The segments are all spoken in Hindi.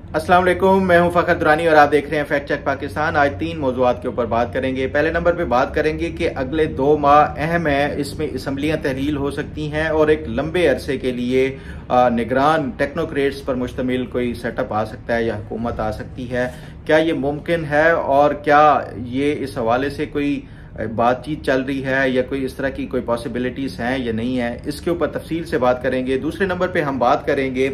अस्सलाम वालेकुम, मैं हूं फ़खर दुरानी और आप देख रहे हैं फैक्ट चेक पाकिस्तान। आज 3 मौज़ूआत के ऊपर बात करेंगे। पहले नंबर पे बात करेंगे कि अगले 2 माह अहम है, इसमें असम्बलियाँ तहलील हो सकती हैं और एक लंबे अरसे के लिए निगरान टेक्नोक्रेट्स पर मुश्तमिल कोई सेटअप आ सकता है या हुकूमत आ सकती है। क्या ये मुमकिन है और क्या ये इस हवाले से कोई बातचीत चल रही है या कोई इस तरह की कोई पॉसिबिलिटीज हैं या नहीं है, इसके ऊपर तफसील से बात करेंगे। दूसरे नंबर पे हम बात करेंगे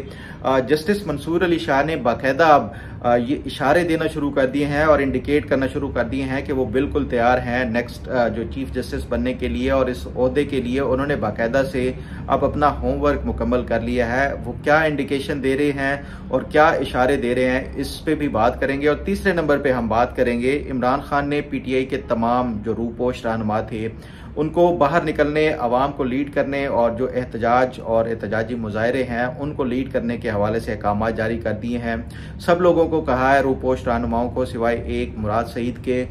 जस्टिस मंसूर अली शाह ने बाकायदा अब ये इशारे देना शुरू कर दिए हैं और इंडिकेट करना शुरू कर दिए हैं कि वो बिल्कुल तैयार हैं नेक्स्ट जो चीफ जस्टिस बनने के लिए, और इस ओहदे के लिए उन्होंने बाकायदा से अब अपना होमवर्क मुकम्मल कर लिया है। वो क्या इंडिकेशन दे रहे हैं और क्या इशारे दे रहे हैं, इस पे भी बात करेंगे। और तीसरे नंबर पे हम बात करेंगे इमरान खान ने पीटीआई के तमाम जो रूपोश रहनुमा थे उनको बाहर निकलने, अवाम को लीड करने और जो एहतजाज और एहतजाजी मुजाहरे हैं उनको लीड करने के हवाले से अहकाम जारी कर दिए हैं। सब लोगों को कहा है, रूपोश रहनुमाओं को सिवाय एक मुराद सईद के।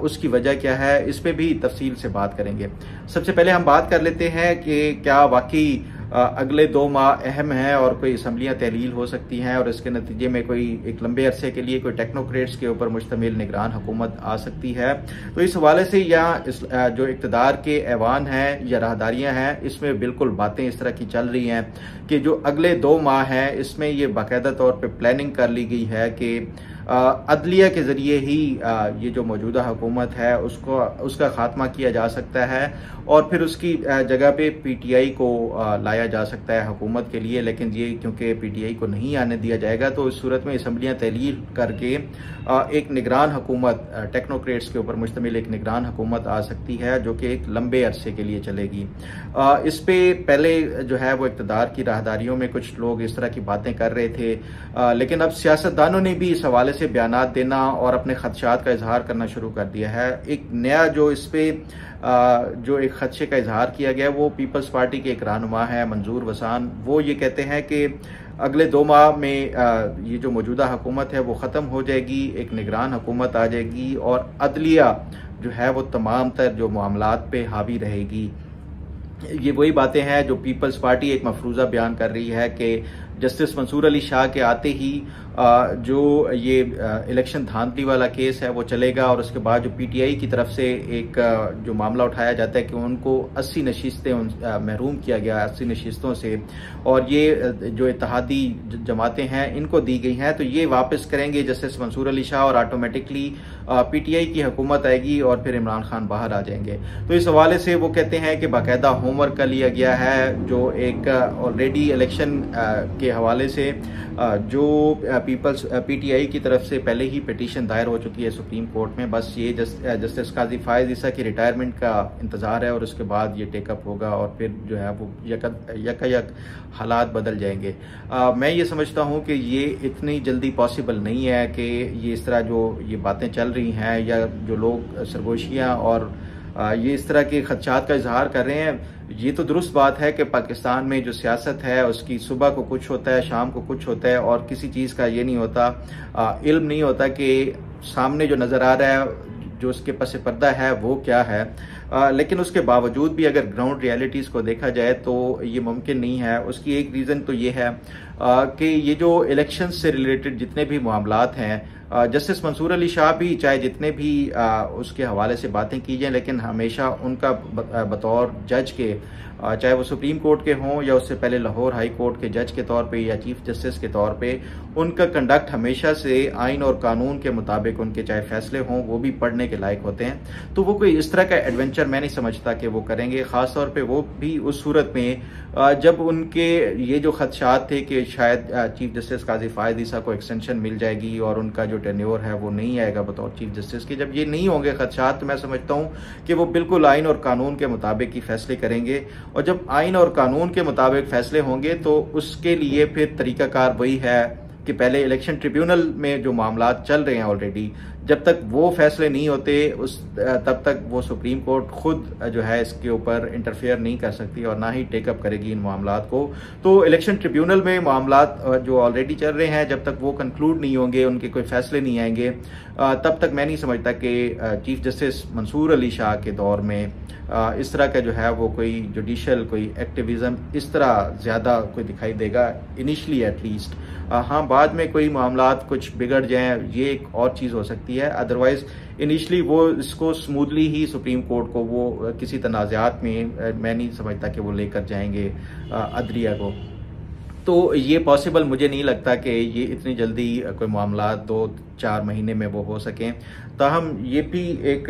उसकी वजह क्या है, इस पे भी तफसील से बात करेंगे। सबसे पहले हम बात कर लेते हैं कि क्या वाकई अगले 2 माह अहम हैं और कोई असम्बलियाँ तहलील हो सकती हैं और इसके नतीजे में कोई एक लंबे अरसे के लिए कोई टेक्नोक्रेट्स के ऊपर मुश्तमिल निगरान हुकूमत आ सकती है। तो इस हवाले से यहाँ जो इक़्तिदार के ऐवान हैं या राहदारियाँ हैं, इसमें बिल्कुल बातें इस तरह की चल रही हैं कि जो अगले 2 माह हैं इसमें ये बाकायदा तौर पर प्लानिंग कर ली गई है कि अदलिया के ज़रिए ही ये जो मौजूदा हुकूमत है उसका खात्मा किया जा सकता है और फिर उसकी जगह पे पीटीआई को लाया जा सकता है हुकूमत के लिए। लेकिन ये क्योंकि पीटीआई को नहीं आने दिया जाएगा तो इस सूरत में असम्बलियाँ तहलील करके एक निगरान हुकूमत, टेक्नोक्रेट्स के ऊपर मुश्तमिल एक निगरान हुकूमत आ सकती है जो कि एक लंबे अरसे के लिए चलेगी। इस पे पहले जो है वो इक़्तिदार की राहदारियों में कुछ लोग इस तरह की बातें कर रहे थे, लेकिन अब सियासतदानों ने भी इस हवाले से बयानात देना और अपने खदशात का इजहार करना शुरू कर दिया है। एक नया जो इस पे जो एक खदशे का इजहार किया गया वो पीपल्स पार्टी के एक रहनुमा है मंजूर वसान। वो ये कहते हैं कि अगले 2 माह में ये जो मौजूदा हुकूमत है वो ख़त्म हो जाएगी, एक निगरान हुकूमत आ जाएगी और अदलिया जो है वो तमाम तर जो मामलात पे हावी रहेगी। ये वही बातें हैं जो पीपल्स पार्टी एक मफरूज़ा बयान कर रही है कि जस्टिस मंसूर अली शाह के आते ही जो ये इलेक्शन धांधली वाला केस है वो चलेगा और उसके बाद जो पीटीआई की तरफ से एक जो मामला उठाया जाता है कि उनको 80 नशिस्तें महरूम किया गया 80 नशिस्तों से, और ये जो इत्तेहादी जमातें हैं इनको दी गई हैं, तो ये वापस करेंगे जस्टिस मंसूर अली शाह और ऑटोमेटिकली पीटीआई की हुकूमत आएगी और फिर इमरान खान बाहर आ जाएंगे। तो इस हवाले से वो कहते हैं कि बाकायदा होमवर्क कर लिया गया है, जो एक ऑलरेडी इलेक्शन के हवाले से जो पीटीआई की तरफ से पहले ही पिटीशन दायर हो चुकी है सुप्रीम कोर्ट में। बस ये जस्टिस काजी फायज ईसा की रिटायरमेंट का इंतजार है और उसके बाद ये टेकअप होगा और फिर जो है वो यक हालात बदल जाएंगे। मैं ये समझता हूँ कि ये इतनी जल्दी पॉसिबल नहीं है कि ये इस तरह जो ये बातें चल रही हैं या जो लोग सरगोशियाँ और ये इस तरह के खदशात का इजहार कर रहे हैं। ये तो दुरुस्त बात है कि पाकिस्तान में जो सियासत है उसकी सुबह को कुछ होता है, शाम को कुछ होता है और किसी चीज़ का ये नहीं होता, इल्म नहीं होता कि सामने जो नज़र आ रहा है जो उसके पस पर्दा है वो क्या है। लेकिन उसके बावजूद भी अगर ग्राउंड रियलिटीज़ को देखा जाए तो ये मुमकिन नहीं है। उसकी एक रीज़न तो ये है कि ये जो इलेक्शन से रिलेटेड जितने भी मामलात हैं, जस्टिस मंसूर अली शाह भी चाहे जितने भी उसके हवाले से बातें की जाएं, लेकिन हमेशा उनका बतौर जज के, चाहे वो सुप्रीम कोर्ट के हों या उससे पहले लाहौर हाई कोर्ट के जज के तौर पे या चीफ जस्टिस के तौर पे, उनका कंडक्ट हमेशा से आइन और कानून के मुताबिक उनके चाहे फैसले हों वो भी पढ़ने के लायक होते हैं। तो वो कोई इस तरह का एडवेंचर मैं नहीं समझता कि वो करेंगे, ख़ास तौर पे वो भी उस सूरत में जब उनके ये जो खदशात थे कि शायद चीफ जस्टिस काजी फायद ईसा को एक्सटेंशन मिल जाएगी और उनका जो टेन्योर है वो नहीं आएगा बतौर चीफ जस्टिस के। जब ये नहीं होंगे खदशात तो मैं समझता हूँ कि वो बिल्कुल आइन और कानून के मुताबिक ही फैसले करेंगे, और जब आइन और कानून के मुताबिक फैसले होंगे तो उसके लिए फिर तरीकाकार वही है कि पहले इलेक्शन ट्रिब्यूनल में जो मामलात चल रहे हैं ऑलरेडी, जब तक वो फैसले नहीं होते तब तक वो सुप्रीम कोर्ट खुद जो है इसके ऊपर इंटरफेयर नहीं कर सकती और ना ही टेकअप करेगी इन मामलात को। तो इलेक्शन ट्रिब्यूनल में मामलात जो ऑलरेडी चल रहे हैं, जब तक वो कंक्लूड नहीं होंगे, उनके कोई फैसले नहीं आएंगे, तब तक मैं नहीं समझता कि चीफ जस्टिस मंसूर अली शाह के दौर में इस तरह का जो है वो कोई जुडिशल कोई एक्टिविज्म इस तरह ज़्यादा कोई दिखाई देगा, इनिशली एटलीस्ट। हाँ, बाद में कोई मामलात कुछ बिगड़ जाएं, ये एक और चीज़ हो सकती है। अदरवाइज इनिशली वो इसको स्मूथली ही सुप्रीम कोर्ट को वो किसी तनाज़ात में मैं नहीं समझता कि वो लेकर जाएंगे अदलिया को। तो ये पॉसिबल मुझे नहीं लगता कि ये इतनी जल्दी कोई मामला 2-4 महीने में वो हो सकें। ताहम ये भी एक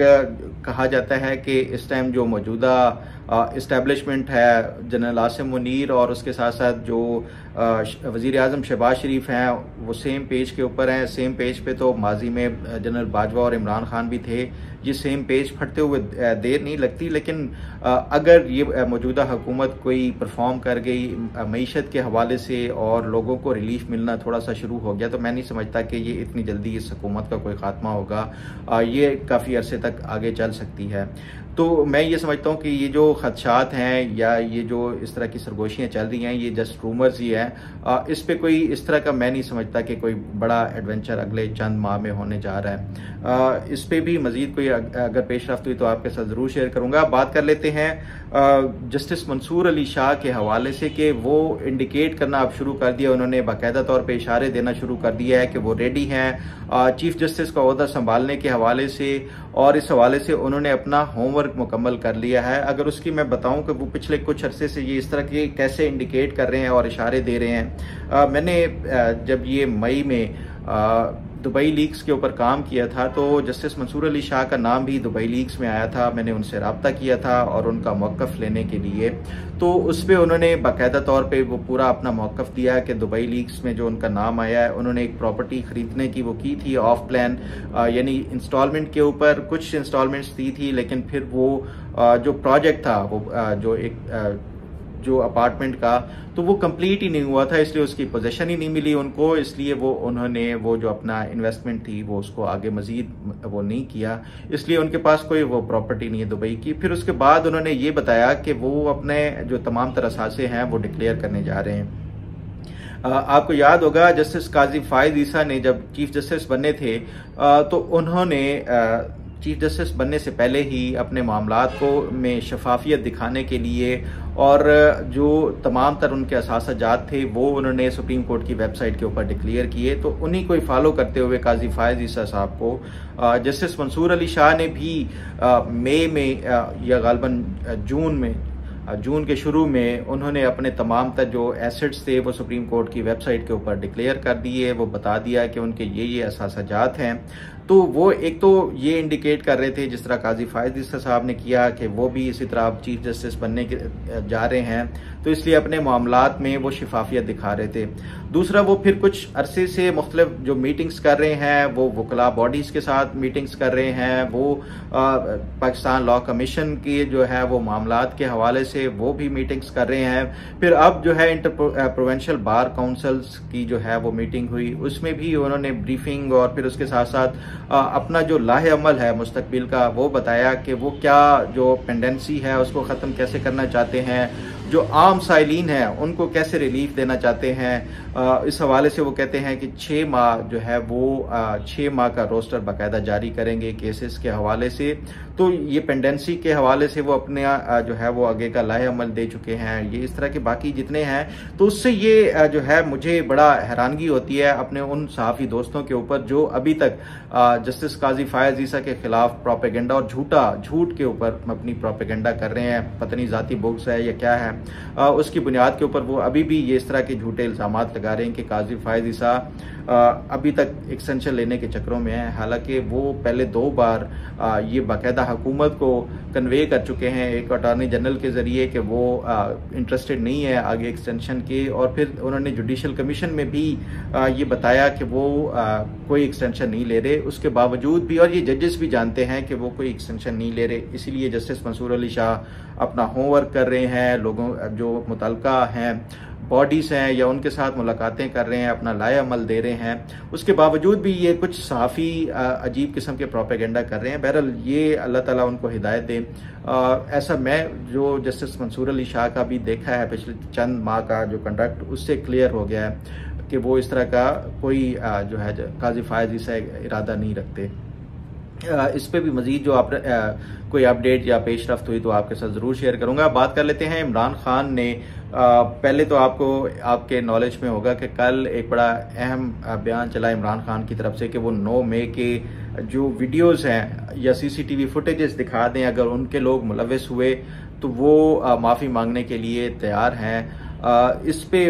कहा जाता है कि इस टाइम जो मौजूदा इस्टेब्लिशमेंट है, जनरल आसिम मुनीर और उसके साथ साथ जो वज़ीर आज़म शहबाज शरीफ हैं, वो सेम पेज के ऊपर हैं। सेम पेज पे तो माजी में जनरल बाजवा और इमरान खान भी थे। ये सेम पेज फटते हुए देर नहीं लगती, लेकिन अगर ये मौजूदा हुकूमत कोई परफॉर्म कर गई मईशत के हवाले से और लोगों को रिलीफ मिलना थोड़ा सा शुरू हो गया, तो मैं नहीं समझता कि ये इतनी जल्दी इस हुकूमत का कोई खात्मा होगा। ये काफ़ी अरसे तक आगे चल सकती है। तो मैं ये समझता हूँ कि ये जो खदशात हैं या ये जो इस तरह की सरगोशियाँ चल रही हैं, ये जस्ट रूमर्स ही हैं। इस पे कोई इस तरह का मैं नहीं समझता कि कोई बड़ा एडवेंचर अगले चंद माह में होने जा रहा है। इस पे भी मजीद कोई अगर पेशरफ्त हुई तो आपके साथ ज़रूर शेयर करूँगा। बात कर लेते हैं जस्टिस मंसूर अली शाह के हवाले से कि वो इंडिकेट करना अब शुरू कर दिया, उन्होंने बाकायदा तौर पे इशारे देना शुरू कर दिया है कि वो रेडी हैं चीफ जस्टिस का ओहदा संभालने के हवाले से, और इस हवाले से उन्होंने अपना होमवर्क मुकम्मल कर लिया है। अगर उसकी मैं बताऊं कि वो पिछले कुछ अरसे से ये इस तरह के कैसे इंडिकेट कर रहे हैं और इशारे दे रहे हैं। मैंने जब ये मई में दुबई लीक्स के ऊपर काम किया था तो जस्टिस मंसूर अली शाह का नाम भी दुबई लीक्स में आया था। मैंने उनसे रब्ता किया था और उनका मौक़िफ़ लेने के लिए, तो उस पर उन्होंने बाकायदा तौर पे वो पूरा अपना मौक़िफ़ दिया कि दुबई लीक्स में जो उनका नाम आया है, उन्होंने एक प्रॉपर्टी ख़रीदने की वो की थी ऑफ प्लान, यानी इंस्टॉलमेंट के ऊपर कुछ इंस्टॉलमेंट्स दी थी, लेकिन फिर वो जो प्रोजेक्ट था वो जो अपार्टमेंट का, तो वो कंप्लीट ही नहीं हुआ था, इसलिए उसकी पोजीशन ही नहीं मिली उनको, इसलिए उन्होंने वो जो अपना इन्वेस्टमेंट थी वो उसको आगे मजीद वो नहीं किया, इसलिए उनके पास कोई वो प्रॉपर्टी नहीं है दुबई की। फिर उसके बाद उन्होंने ये बताया कि वो अपने जो तमाम तरह असासे हैं वो डिक्लेयर करने जा रहे हैं। आपको याद होगा जस्टिस काजी फायद ईसा ने जब चीफ जस्टिस बने थे तो उन्होंने चीफ जस्टिस बनने से पहले ही अपने मामलात को में शफाफियत दिखाने के लिए और जो तमाम तर उनके असासाजात थे वो उन्होंने सुप्रीम कोर्ट की वेबसाइट के ऊपर डिक्लेयर किए। तो उन्हीं को ही फॉलो करते हुए काजी फायद ईसा साहब को जस्टिस मंसूर अली शाह ने भी मई में या गालबन जून के शुरू में उन्होंने अपने तमाम तर जो एसेट्स थे वो सुप्रीम कोर्ट की वेबसाइट के ऊपर डिक्लेयर कर दिए। वो बता दिया कि उनके ये असासाजात हैं। तो वो एक तो ये इंडिकेट कर रहे थे जिस तरह काजी फायद ईसा साहब ने किया कि वो भी इसी तरह अब चीफ जस्टिस बनने के जा रहे हैं, तो इसलिए अपने मामलात में वो शिफाफियत दिखा रहे थे। दूसरा, वो फिर कुछ अरसे से मुख्तलिफ जो मीटिंग्स कर रहे हैं, वो वकला बॉडीज़ के साथ मीटिंग्स कर रहे हैं, वो पाकिस्तान लॉ कमीशन की जो है वो मामलात के हवाले से वो भी मीटिंग्स कर रहे हैं। फिर अब जो है इंटर प्रोविंशियल बार काउंसिल्स की जो है वो मीटिंग हुई, उसमें भी उन्होंने ब्रीफिंग और फिर उसके साथ साथ अपना जो लाहे अमल है मुस्तकबिल का वो बताया कि वो क्या जो पेंडेंसी है उसको ख़त्म कैसे करना चाहते हैं, जो आम साइलिन हैं उनको कैसे रिलीफ देना चाहते हैं। इस हवाले से वो कहते हैं कि 6 माह जो है वो 6 माह का रोस्टर बाकायदा जारी करेंगे केसेस के हवाले से। तो ये पेंडेंसी के हवाले से वो अपने जो है वो आगे का लाहे अमल दे चुके हैं। ये इस तरह के बाकी जितने हैं, तो उससे ये जो है मुझे बड़ा हैरानगी होती है अपने उन सहाफ़ी दोस्तों के ऊपर जो अभी तक जस्टिस काजी फायद ईसा के खिलाफ प्रोपेगेंडा और झूठ के ऊपर अपनी प्रोपेगेंडा कर रहे हैं। पता नहीं जाती बुक्स है या क्या है, उसकी बुनियाद के ऊपर वो अभी भी ये इस तरह के झूठे इल्जामात लगा रहे हैं कि काजी फायद ईसा अभी तक एक्सटेंशन लेने के चक्रों में है। हालांकि वो पहले 2 बार ये बाकायदा हुकूमत को कन्वे कर चुके हैं एक अटॉर्नी जनरल के ज़रिए कि वो इंटरेस्टेड नहीं है आगे एक्सटेंशन के, और फिर उन्होंने जुडिशल कमीशन में भी ये बताया कि वो कोई एक्सटेंशन नहीं ले रहे। उसके बावजूद भी, और ये जजेस भी जानते हैं कि वो कोई एक्सटेंशन नहीं ले रहे, इसीलिए जस्टिस मंसूर अली शाह अपना होमवर्क कर रहे हैं। लोगों जो मुतल्लिका हैं बॉडीज़ हैं या उनके साथ मुलाकातें कर रहे हैं, अपना लाया अमल दे रहे हैं, उसके बावजूद भी ये कुछ सहाफ़ी अजीब किस्म के प्रोपेगेंडा कर रहे हैं। बहरहाल ये अल्लाह ताला उनको हिदायत दे। ऐसा मैं जो जस्टिस मंसूर अली शाह का भी देखा है पिछले चंद माह का जो कंडक्ट, उससे क्लियर हो गया है कि वो इस तरह का कोई जो है काजी फायज से इरादा नहीं रखते। इस पे भी मजीद जो आप कोई अपडेट या पेशरफ्त हुई तो आपके साथ ज़रूर शेयर करूंगा। बात कर लेते हैं इमरान खान ने। पहले तो आपको आपके नॉलेज में होगा कि कल एक बड़ा अहम बयान चला इमरान खान की तरफ से कि वो 9 मई के जो वीडियोस हैं या सीसीटीवी फुटेजेस दिखा दें, अगर उनके लोग मुलविस हुए तो वो माफ़ी मांगने के लिए तैयार हैं। इस पे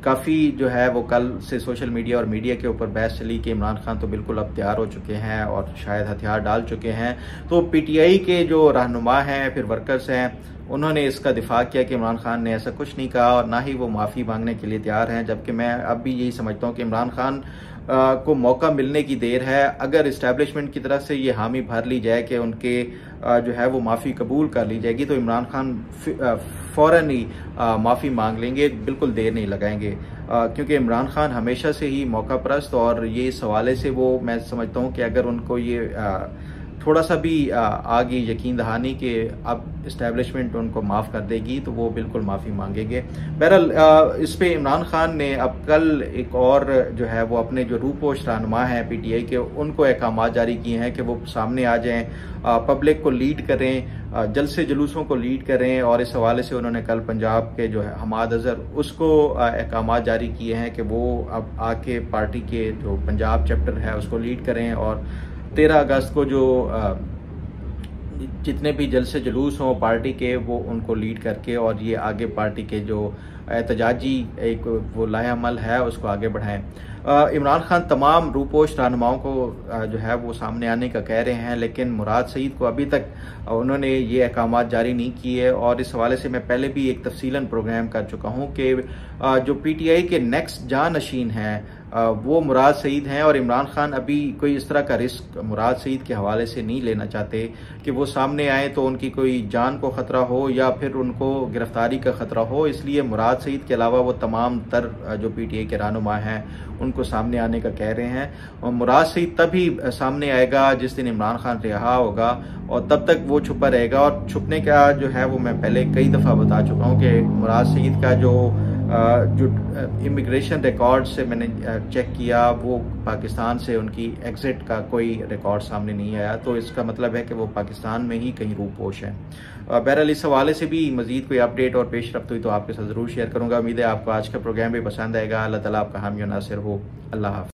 काफ़ी जो है वो कल से सोशल मीडिया और मीडिया के ऊपर बहस चली कि इमरान खान तो बिल्कुल अब तैयार हो चुके हैं और शायद हथियार डाल चुके हैं। तो पीटीआई के जो रहनुमा हैं, फिर वर्कर्स हैं, उन्होंने इसका दिफा किया कि इमरान खान ने ऐसा कुछ नहीं कहा और ना ही वो माफ़ी मांगने के लिए तैयार हैं। जबकि मैं अब भी यही समझता हूँ कि इमरान खान को मौका मिलने की देर है। अगर इस्टेब्लिशमेंट की तरफ से ये हामी भर ली जाए कि उनके जो है वो माफ़ी कबूल कर ली जाएगी तो इमरान खान फ़ौरन ही माफ़ी मांग लेंगे, बिल्कुल देर नहीं लगाएंगे। क्योंकि इमरान खान हमेशा से ही मौका परस्त, और ये इस हवाले से वो मैं समझता हूँ कि अगर उनको ये थोड़ा सा भी आगे यकीन दहानी कि अब इस्टेब्लिशमेंट उनको माफ़ कर देगी तो वो बिल्कुल माफ़ी मांगेंगे। बहरहाल इस पे इमरान खान ने अब कल एक और जो है वो अपने जो रूपोश रहनुमा हैं पीटीआई के, उनको अहकाम जारी किए हैं कि वो सामने आ जाएं, पब्लिक को लीड करें, जलसे जुलूसों को लीड करें। और इस हवाले से उन्होंने कल पंजाब के जो है हमाद अजहर, उसको अहकाम जारी किए हैं कि वो अब आके पार्टी के जो पंजाब चैप्टर है उसको लीड करें और 13 अगस्त को जो जितने भी जलसे जुलूस हों पार्टी के वो उनको लीड करके और ये आगे पार्टी के जो एहतजाजी एक वो लाएअमल है उसको आगे बढ़ाएं। इमरान खान तमाम रूपोश रहनुमाओं को जो है वो सामने आने का कह रहे हैं, लेकिन मुराद सईद को अभी तक उन्होंने ये अहकाम जारी नहीं किए। और इस हवाले से मैं पहले भी एक तफसीलन प्रोग्राम कर चुका हूँ कि जो पीटीआई के नेक्स्ट जानशीन हैं वो मुराद सईद हैं, और इमरान खान अभी कोई इस तरह का रिस्क मुराद सईद के हवाले से नहीं लेना चाहते कि वो सामने आए तो उनकी कोई जान को ख़तरा हो या फिर उनको गिरफ्तारी का ख़तरा हो। इसलिए मुराद सईद के अलावा वो तमाम तर जो पीटीआई के रहनुमा हैं उनको सामने आने का कह रहे हैं। और मुराद सईद तभी सामने आएगा जिस दिन इमरान खान रिहा होगा, और तब तक वो छुपा रहेगा। और छुपने का जो है वो मैं पहले कई दफ़ा बता चुका हूँ कि मुराद सईद का जो इमिग्रेशन रिकॉर्ड से मैंने चेक किया वो पाकिस्तान से उनकी एग्जिट का कोई रिकॉर्ड सामने नहीं आया, तो इसका मतलब है कि वो पाकिस्तान में ही कहीं रूपोश हैं। बहरहाल इस हवाले से भी मजीद कोई अपडेट और पेशरफ्त हुई तो आपके साथ ज़रूर शेयर करूँगा। उम्मीद है आपको आज का प्रोग्राम भी पसंद आएगा। अल्लाह ताला आपका हामी और नासिर हो। अल्लाह हाफ़िज़।